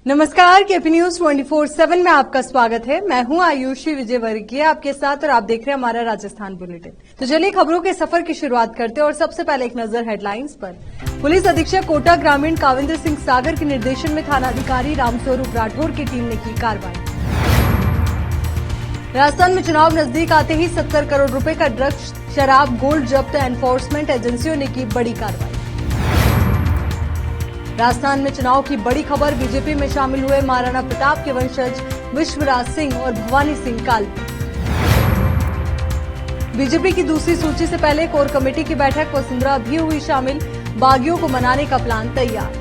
नमस्कार, KP news 24/7 में आपका स्वागत है। मैं हूं आयुषी विजयवर्गीय आपके साथ और आप देख रहे हैं हमारा राजस्थान बुलेटिन। तो चलिए खबरों के सफर की शुरुआत करते हैं और सबसे पहले एक नजर हेडलाइंस पर। पुलिस अधीक्षक कोटा ग्रामीण काविंद्र सिंह सागर के निर्देशन में थानाधिकारी रामस्वरूप राठौर की टीम ने की कार्रवाई। राजस्थान में चुनाव नजदीक आते ही 70 करोड़ रुपए का ड्रग्स, शराब, गोल्ड जब्त, एनफोर्समेंट एजेंसियों ने की बड़ी कार्रवाई। राजस्थान में चुनाव की बड़ी खबर, बीजेपी में शामिल हुए महाराणा प्रताप के वंशज विश्वराज सिंह और भवानी सिंह कालवी। बीजेपी की दूसरी सूची से पहले कोर कमेटी की बैठक, वसुंधरा भी हुई शामिल, बागियों को मनाने का प्लान तैयार।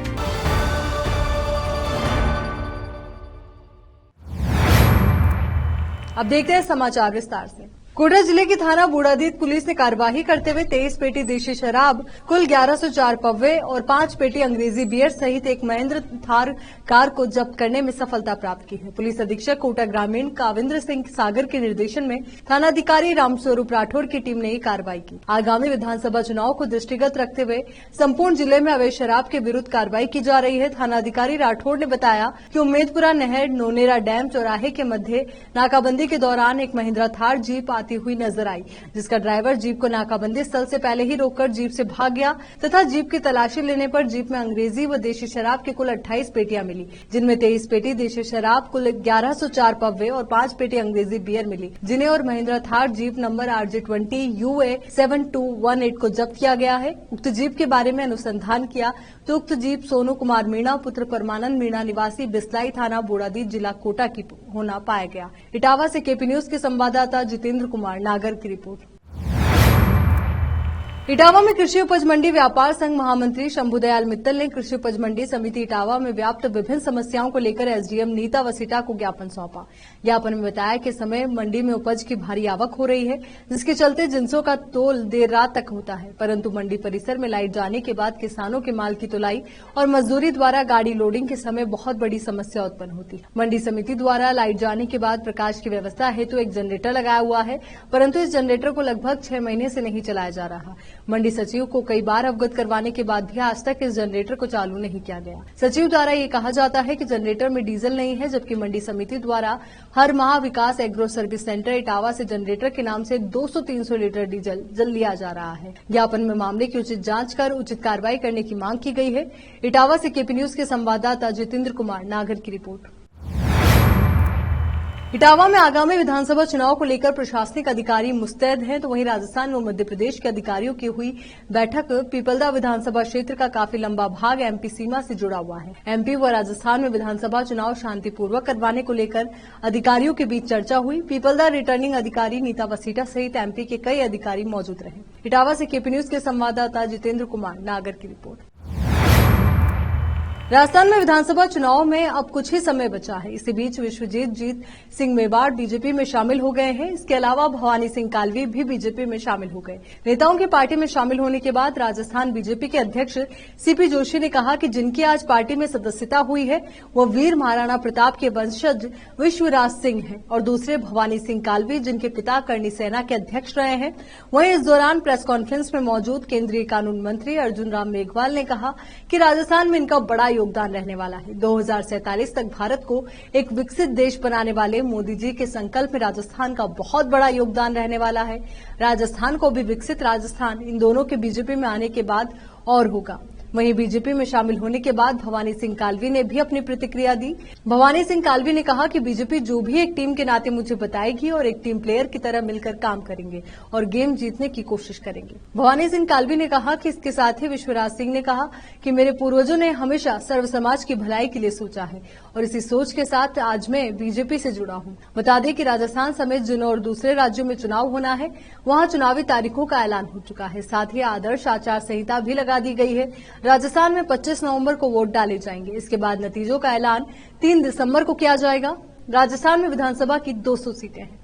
अब देखते हैं समाचार विस्तार से। कोटा जिले की थाना बूढ़ादीत पुलिस ने कार्यवाही करते हुए 23 पेटी देशी शराब, कुल 1104 पव्वे और 5 पेटी अंग्रेजी बियर सहित एक महिंद्रा थार कार को जब्त करने में सफलता प्राप्त की है। पुलिस अधीक्षक कोटा ग्रामीण काविंद्र सिंह सागर के निर्देशन में थानाधिकारी रामस्वरूप राठौर की टीम ने ये कार्रवाई की। आगामी विधानसभा चुनाव को दृष्टिगत रखते हुए संपूर्ण जिले में अवैध शराब के विरुद्ध कार्रवाई की जा रही है। थानाधिकारी राठौर ने बताया कि उम्मेदपुरा नहर नोनेरा डैम चौराहे के मध्य नाकाबंदी के दौरान एक महिंद्रा थार जीप आती हुई नजर आई, जिसका ड्राइवर जीप को नाकाबंदी स्थल से पहले ही रोककर जीप से भाग गया तथा जीप की तलाशी लेने पर जीप में अंग्रेजी व देशी शराब की कुल 28 पेटियां मिली, जिनमें 23 पेटी देशी शराब, कुल 1104 पव्वे और 5 पेटी अंग्रेजी बियर मिली, जिन्हें और Mahindra Thar jeep number RJ20 UA 7218 को जब्त किया गया है। उक्त जीप के बारे में अनुसंधान किया तो उक्त जीप सोनू कुमार मीणा पुत्र परमानंद मीणा निवासी बिस्लाई थाना बूढ़ादीत जिला कोटा की होना पाया गया। इटावा से केपी न्यूज के संवाददाता जितेंद्र कुमार नागर की रिपोर्ट। इटावा में कृषि उपज मंडी व्यापार संघ महामंत्री शंभुदयाल मित्तल ने कृषि उपज मंडी समिति इटावा में व्याप्त विभिन्न समस्याओं को लेकर एसडीएम नीता वसीटा को ज्ञापन सौंपा। ज्ञापन में बताया कि समय मंडी में उपज की भारी आवक हो रही है, जिसके चलते जिंसों का तोल देर रात तक होता है, परंतु मंडी परिसर में लाइट जाने के बाद किसानों के माल की तुलाई और मजदूरी द्वारा गाड़ी लोडिंग के समय बहुत बड़ी समस्या उत्पन्न होती। मंडी समिति द्वारा लाइट जाने के बाद प्रकाश की व्यवस्था हेतु एक जनरेटर लगाया हुआ है, परंतु इस जनरेटर को लगभग 6 महीने से नहीं चलाया जा रहा। मंडी सचिव को कई बार अवगत करवाने के बाद भी आज तक इस जनरेटर को चालू नहीं किया गया। सचिव द्वारा ये कहा जाता है कि जनरेटर में डीजल नहीं है, जबकि मंडी समिति द्वारा हर माह विकास एग्रो सर्विस सेंटर इटावा से जनरेटर के नाम से 200-300 लीटर डीजल जल लिया जा रहा है। ज्ञापन में मामले की उचित जांच कर उचित कार्रवाई करने की मांग की गई है। इटावा से केपी न्यूज के संवाददाता जितेंद्र कुमार नागर की रिपोर्ट। इटावा में आगामी विधानसभा चुनाव को लेकर प्रशासनिक अधिकारी मुस्तैद हैं, तो वहीं राजस्थान व मध्य प्रदेश के अधिकारियों की हुई बैठक। पीपलदा विधानसभा क्षेत्र का काफी लंबा भाग एमपी सीमा से जुड़ा हुआ है। एमपी व राजस्थान में विधानसभा चुनाव शांतिपूर्वक करवाने को लेकर अधिकारियों के बीच चर्चा हुई। पीपलदा रिटर्निंग अधिकारी नीता वसीटा सहित एमपी के कई अधिकारी मौजूद रहे। इटावा से केपी न्यूज के संवाददाता जितेंद्र कुमार नागर की रिपोर्ट। राजस्थान में विधानसभा चुनाव में अब कुछ ही समय बचा है। इसी बीच विश्वजीत सिंह मेवाड़ बीजेपी में शामिल हो गए हैं। इसके अलावा भवानी सिंह कालवी भी बीजेपी में शामिल हो गए। नेताओं के पार्टी में शामिल होने के बाद राजस्थान बीजेपी के अध्यक्ष सीपी जोशी ने कहा कि जिनकी आज पार्टी में सदस्यता हुई है वो वीर महाराणा प्रताप के वंशज विश्वराज सिंह हैं और दूसरे भवानी सिंह कालवी, जिनके पिता करणी सेना के अध्यक्ष रहे हैं। वहीं इस दौरान प्रेस कॉन्फ्रेंस में मौजूद केंद्रीय कानून मंत्री अर्जुन राम मेघवाल ने कहा कि राजस्थान में इनका बड़ा योगदान रहने वाला है। 2047 तक भारत को एक विकसित देश बनाने वाले मोदी जी के संकल्प में राजस्थान का बहुत बड़ा योगदान रहने वाला है। राजस्थान को भी विकसित राजस्थान इन दोनों के बीजेपी में आने के बाद और होगा। वहीं बीजेपी में शामिल होने के बाद भवानी सिंह कालवी ने भी अपनी प्रतिक्रिया दी। भवानी सिंह कालवी ने कहा कि बीजेपी जो भी एक टीम के नाते मुझे बताएगी और एक टीम प्लेयर की तरह मिलकर काम करेंगे और गेम जीतने की कोशिश करेंगे। भवानी सिंह कालवी ने कहा कि इसके साथ ही विश्वराज सिंह ने कहा कि मेरे पूर्वजों ने हमेशा सर्व समाज की भलाई के लिए सोचा है और इसी सोच के साथ आज मैं बीजेपी से जुड़ा हूं। बता दें कि राजस्थान समेत जिन और दूसरे राज्यों में चुनाव होना है वहां चुनावी तारीखों का ऐलान हो चुका है। साथ ही आदर्श आचार संहिता भी लगा दी गई है। राजस्थान में 25 नवंबर को वोट डाले जाएंगे। इसके बाद नतीजों का ऐलान 3 दिसंबर को किया जाएगा। राजस्थान में विधानसभा की 200 सीटें हैं।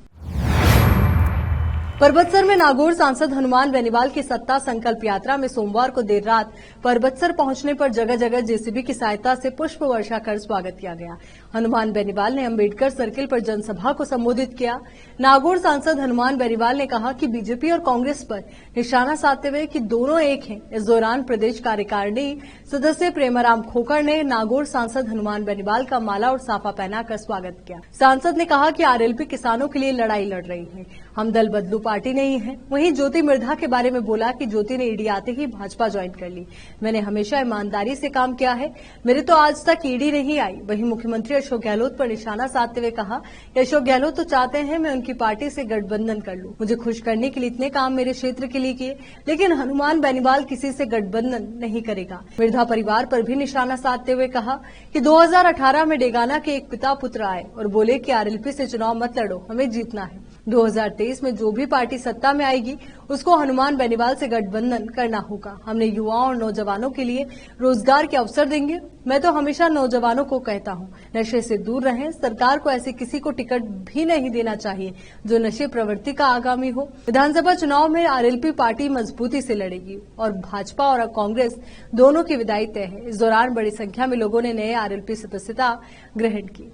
परबतसर में नागौर सांसद हनुमान बेनीवाल की सत्ता संकल्प यात्रा में सोमवार को देर रात परबतसर पहुंचने पर जगह जगह जेसीबी की सहायता से पुष्प वर्षा कर स्वागत किया गया। हनुमान बेनीवाल ने अंबेडकर सर्किल पर जनसभा को संबोधित किया। नागौर सांसद हनुमान बेनीवाल ने कहा कि बीजेपी और कांग्रेस पर निशाना साधते हुए कि दोनों एक हैं। इस दौरान प्रदेश कार्यकारिणी सदस्य प्रेमाराम खोखर ने नागौर सांसद हनुमान बेनीवाल का माला और साफा पहनाकर स्वागत किया। सांसद ने कहा कि आरएलपी किसानों के लिए लड़ाई लड़ रही है, हम दल बदलू पार्टी नहीं है। वहीं ज्योति मिर्धा के बारे में बोला कि ज्योति ने ईडी आते ही भाजपा ज्वाइन कर ली। मैंने हमेशा ईमानदारी से काम किया है, मेरे तो आज तक ईडी नहीं आई। वहीं मुख्यमंत्री अशोक गहलोत पर निशाना साधते हुए कहा कि अशोक गहलोत तो चाहते हैं मैं उनकी पार्टी से गठबंधन कर लूं। मुझे खुश करने के लिए इतने काम मेरे क्षेत्र के लिए किए, लेकिन हनुमान बेनीवाल किसी से गठबंधन नहीं करेगा। मिर्धा परिवार पर भी निशाना साधते हुए कहा कि 2018 में डेगाना के एक पिता पुत्र आए और बोले कि आरएलपी से चुनाव मत लड़ो, हमें जीतना है। 2023 में जो भी पार्टी सत्ता में आएगी उसको हनुमान बेनीवाल से गठबंधन करना होगा। हमने युवाओं और नौजवानों के लिए रोजगार के अवसर देंगे। मैं तो हमेशा नौजवानों को कहता हूं, नशे से दूर रहें। सरकार को ऐसे किसी को टिकट भी नहीं देना चाहिए जो नशे प्रवृत्ति का आगामी हो। विधानसभा चुनाव में आरएलपी पार्टी मजबूती से लड़ेगी और भाजपा और कांग्रेस दोनों की विदाई तय है। इस दौरान बड़ी संख्या में लोगों ने नए आरएलपी सदस्यता ग्रहण की।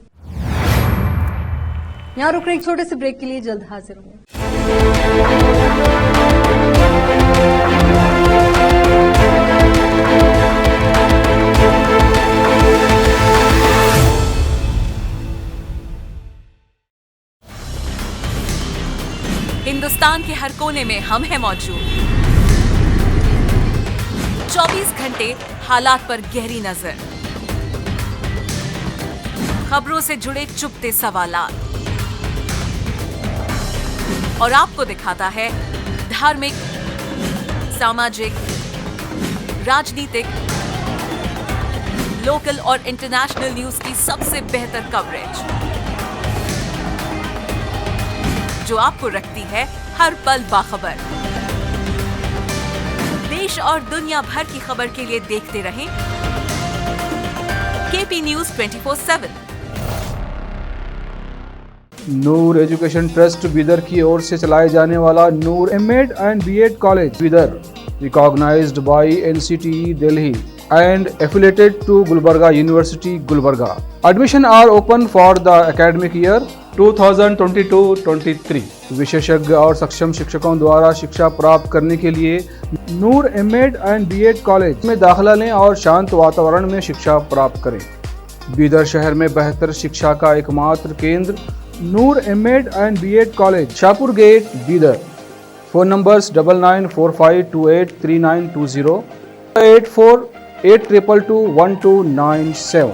यहाँ रुक रहे एक छोटे से ब्रेक के लिए, जल्द हाजिर होंगे। हिंदुस्तान के हर कोने में हम हैं मौजूद। 24 घंटे हालात पर गहरी नजर, खबरों से जुड़े चुपते सवालात और आपको दिखाता है धार्मिक, सामाजिक, राजनीतिक, लोकल और इंटरनेशनल न्यूज की सबसे बेहतर कवरेज जो आपको रखती है हर पल बाखबर। देश और दुनिया भर की खबर के लिए देखते रहें KP news 24/7। Noor education trust Bidar की ओर से चलाए जाने वाला Noor MEd and BEd college Bidar, recognised by NCTE Delhi and affiliated to Gulbarga University, Gulbarga. Admission are open for the academic year 2022-23. विशेषज्ञ और सक्षम शिक्षकों द्वारा शिक्षा प्राप्त करने के लिए नूर एमएड एंड बीएड कॉलेज में दाखिला लें और शांत वातावरण में शिक्षा प्राप्त करें। बीदर शहर में बेहतर शिक्षा का एकमात्र केंद्र Noor MEd and BEd college, Shahpur gate, Bidar. Phone numbers 9945283920, 8482221297।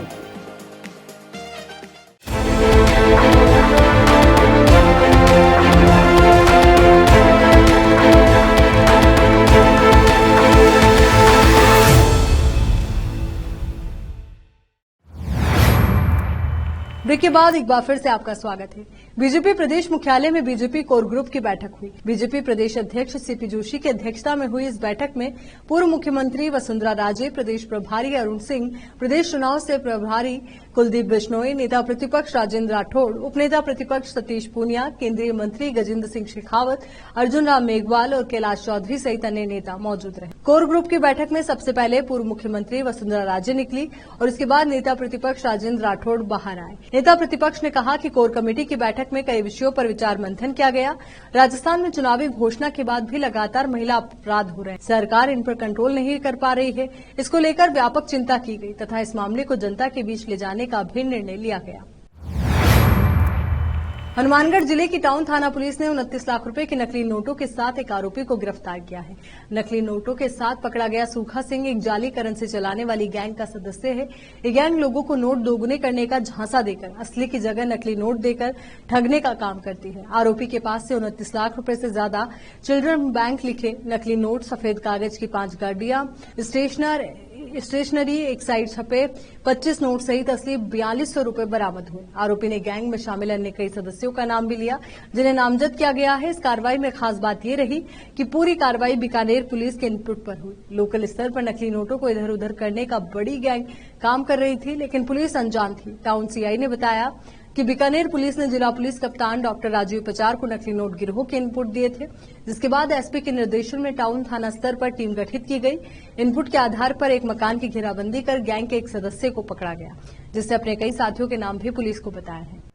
Break के बाद एक बार फिर से आपका स्वागत है। बीजेपी प्रदेश मुख्यालय में बीजेपी कोर ग्रुप की बैठक हुई। बीजेपी प्रदेश अध्यक्ष सीपी जोशी की अध्यक्षता में हुई इस बैठक में पूर्व मुख्यमंत्री वसुंधरा राजे, प्रदेश प्रभारी अरुण सिंह, प्रदेश चुनाव से प्रभारी कुलदीप बिश्नोई, नेता प्रतिपक्ष राजेंद्र राठौड़, उपनेता प्रतिपक्ष सतीश पूनिया, केंद्रीय मंत्री गजेंद्र सिंह शेखावत, अर्जुन राम मेघवाल और कैलाश चौधरी सहित अन्य नेता मौजूद रहे। कोर ग्रुप की बैठक में सबसे पहले पूर्व मुख्यमंत्री वसुंधरा राजे निकली और इसके बाद नेता प्रतिपक्ष राजेंद्र राठौड़ बाहर आए। नेता प्रतिपक्ष ने कहा कि कोर कमेटी की बैठक में कई विषयों पर विचार मंथन किया गया। राजस्थान में चुनावी घोषणा के बाद भी लगातार महिला अपराध हो रहे हैं, सरकार इन पर कंट्रोल नहीं कर पा रही है। इसको लेकर व्यापक चिंता की गई तथा इस मामले को जनता के बीच ले जाने का भी निर्णय लिया गया। हनुमानगढ़ जिले की टाउन थाना पुलिस ने 29 लाख रुपए के नकली नोटों के साथ एक आरोपी को गिरफ्तार किया है। नकली नोटों के साथ पकड़ा गया सूखा सिंह एक जाली करेंसी चलाने वाली गैंग का सदस्य है। ये गैंग लोगों को नोट दोगुने करने का झांसा देकर असली की जगह नकली नोट देकर ठगने का काम करती है। आरोपी के पास से 29 लाख रुपए से ज्यादा चिल्ड्रन बैंक लिखे नकली नोट, सफेद कागज की 5 गाड़ियां, स्टेशनरी, एक साइड छपे 25 नोट सहित असली 4200 रुपए बरामद हुए। आरोपी ने गैंग में शामिल अन्य कई सदस्यों का नाम भी लिया जिन्हें नामजद किया गया है। इस कार्रवाई में खास बात ये रही कि पूरी कार्रवाई बीकानेर पुलिस के इनपुट पर हुई। लोकल स्तर पर नकली नोटों को इधर उधर करने का बड़ी गैंग काम कर रही थी, लेकिन पुलिस अनजान थी। टाउन सीआई ने बताया कि बीकानेर पुलिस ने जिला पुलिस कप्तान डॉक्टर राजीव पचार को नकली नोट गिरोह के इनपुट दिए थे, जिसके बाद एसपी के निर्देशन में टाउन थाना स्तर पर टीम गठित की गई। इनपुट के आधार पर एक मकान की घेराबंदी कर गैंग के एक सदस्य को पकड़ा गया, जिससे अपने कई साथियों के नाम भी पुलिस को बताया है।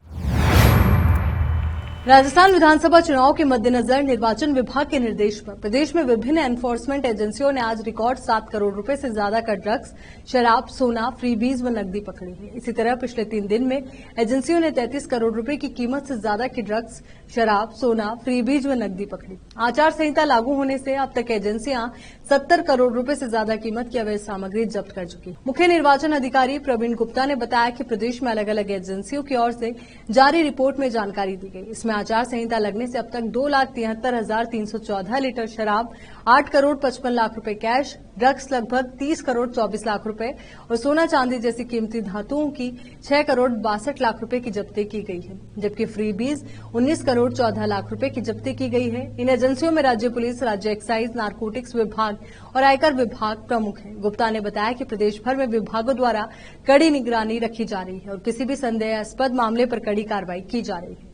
राजस्थान विधानसभा चुनाव के मद्देनजर निर्वाचन विभाग के निर्देश पर प्रदेश में विभिन्न एनफोर्समेंट एजेंसियों ने आज रिकॉर्ड 7 करोड़ रुपए से ज्यादा का ड्रग्स, शराब, सोना, फ्रीबीज व नकदी पकड़ी है। इसी तरह पिछले 3 दिन में एजेंसियों ने 33 करोड़ रुपए की कीमत से ज्यादा की ड्रग्स, शराब, सोना, फ्रीबीज व नकदी पकड़ी। आचार संहिता लागू होने से अब तक एजेंसियां 70 करोड़ रुपए से ज्यादा कीमत की अवैध सामग्री जब्त कर चुकी। मुख्य निर्वाचन अधिकारी प्रवीण गुप्ता ने बताया कि प्रदेश में अलग अलग एजेंसियों की ओर से जारी रिपोर्ट में जानकारी दी गई। इसमें आचार संहिता लगने से अब तक 2,73,314 लीटर शराब, 8 करोड़ 55 लाख रुपए कैश, ड्रग्स लगभग 30 करोड़ 24 लाख रुपए और सोना चांदी जैसी कीमती धातुओं की 6 करोड़ 62 लाख रुपए की जब्ती की गई है, जबकि फ्रीबीज 19 करोड़ 14 लाख रुपए की जब्ती की गई है। इन एजेंसियों में राज्य पुलिस, राज्य एक्साइज, नारकोटिक्स विभाग और आयकर विभाग प्रमुख है। गुप्ता ने बताया कि प्रदेश भर में विभागों द्वारा कड़ी निगरानी रखी जा रही है और किसी भी संदेहास्पद मामले पर कड़ी कार्रवाई की जा रही है।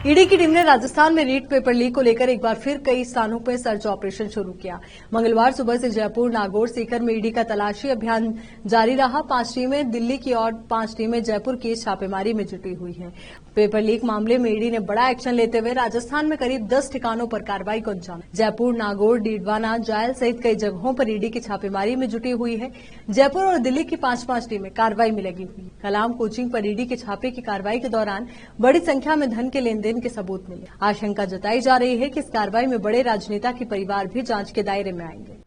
ईडी की टीम ने राजस्थान में रीट पेपर लीक को लेकर एक बार फिर कई स्थानों पर सर्च ऑपरेशन शुरू किया। मंगलवार सुबह से जयपुर, नागौर, सीकर में ईडी का तलाशी अभियान जारी रहा। 5 टीमें दिल्ली की और 5 टीमें जयपुर की छापेमारी में जुटी हुई हैं। पेपर लीक मामले में ईडी ने बड़ा एक्शन लेते हुए राजस्थान में करीब 10 ठिकानों पर कार्रवाई को अंजाम। जयपुर, नागौर, डीडवाना, जायल सहित कई जगहों पर ईडी की छापेमारी में जुटी हुई है। जयपुर और दिल्ली की 5-5 टीमें कार्रवाई में लगी हुई। कलाम कोचिंग पर ईडी के छापे की कार्रवाई के दौरान बड़ी संख्या में धन के लेनदेन के सबूत मिले। आशंका जताई जा रही है कि इस कार्रवाई में बड़े राजनेता के परिवार भी जांच के दायरे में आएंगे।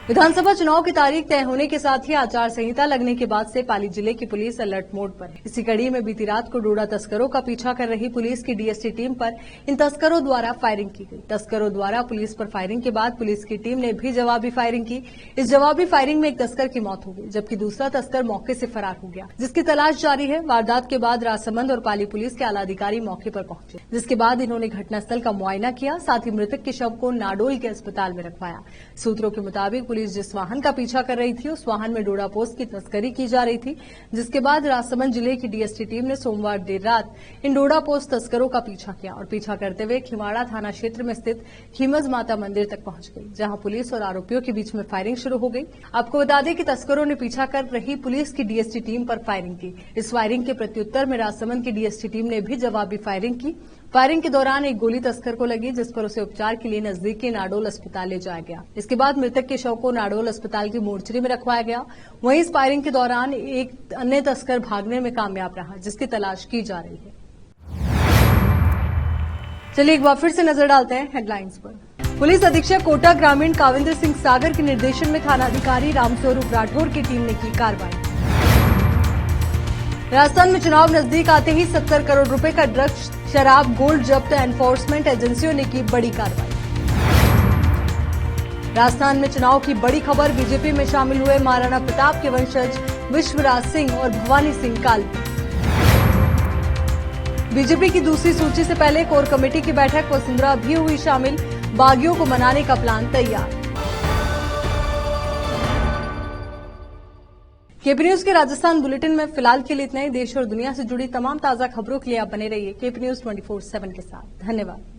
विधानसभा चुनाव की तारीख तय होने के साथ ही आचार संहिता लगने के बाद से पाली जिले की पुलिस अलर्ट मोड पर है। इसी कड़ी में बीती रात को डोडा तस्करों का पीछा कर रही पुलिस की डीएसटी टीम पर इन तस्करों द्वारा फायरिंग की गई। तस्करों द्वारा पुलिस पर फायरिंग के बाद पुलिस की टीम ने भी जवाबी फायरिंग की। इस जवाबी फायरिंग में एक तस्कर की मौत हो गई, जबकि दूसरा तस्कर मौके से फरार हो गया, जिसकी तलाश जारी है। वारदात के बाद राजसमंद और पाली पुलिस के आला अधिकारी मौके पर पहुंचे, जिसके बाद इन्होंने घटनास्थल का मुआयना किया। साथ ही मृतक के शव को नाडोल के अस्पताल में रखवाया। सूत्रों के मुताबिक पुलिस जिस वाहन का पीछा कर रही थी, उस वाहन में डोडा पोस्ट की तस्करी की जा रही थी, जिसके बाद राजसमंद जिले की डीएसटी टीम ने सोमवार देर रात इन डोडा पोस्ट तस्करों का पीछा किया और पीछा करते हुए खिवाड़ा थाना क्षेत्र में स्थित खीमज माता मंदिर तक पहुंच गई, जहां पुलिस और आरोपियों के बीच में फायरिंग शुरू हो गई। आपको बता दें कि तस्करों ने पीछा कर रही पुलिस की डीएसटी टीम पर फायरिंग की। इस फायरिंग के प्रत्युत्तर में राजसमंद की डीएसटी टीम ने भी जवाबी फायरिंग की। फायरिंग के दौरान एक गोली तस्कर को लगी, जिस पर उसे उपचार के लिए नजदीक के नाडोल अस्पताल ले जाया गया। इसके बाद मृतक के शव को नाडोल अस्पताल की मोर्चरी में रखवाया गया। वहीं इस फायरिंग के दौरान एक अन्य तस्कर भागने में कामयाब रहा, जिसकी तलाश की जा रही है। चलिए एक बार फिर से नजर डालते हैं हेडलाइंस पर। पुलिस अधीक्षक कोटा ग्रामीण काविंद्र सिंह सागर के निर्देशन में थानाधिकारी रामस्वरूप राठौर की टीम ने की कार्रवाई। राजस्थान में चुनाव नजदीक आते ही 70 करोड़ रुपए का ड्रग्स, शराब, गोल्ड जब्त, एनफोर्समेंट एजेंसियों ने की बड़ी कार्रवाई। राजस्थान में चुनाव की बड़ी खबर, बीजेपी में शामिल हुए महाराणा प्रताप के वंशज विश्वराज सिंह और भवानी सिंह कालवी। बीजेपी की दूसरी सूची से पहले कोर कमेटी की बैठक, वसुंधरा भी हुई शामिल, बागियों को मनाने का प्लान तैयार। केपी न्यूज के राजस्थान बुलेटिन में फिलहाल के लिए इतना ही। देश और दुनिया से जुड़ी तमाम ताजा खबरों के लिए आप बने रहिए केपी न्यूज 24/7 के साथ। धन्यवाद।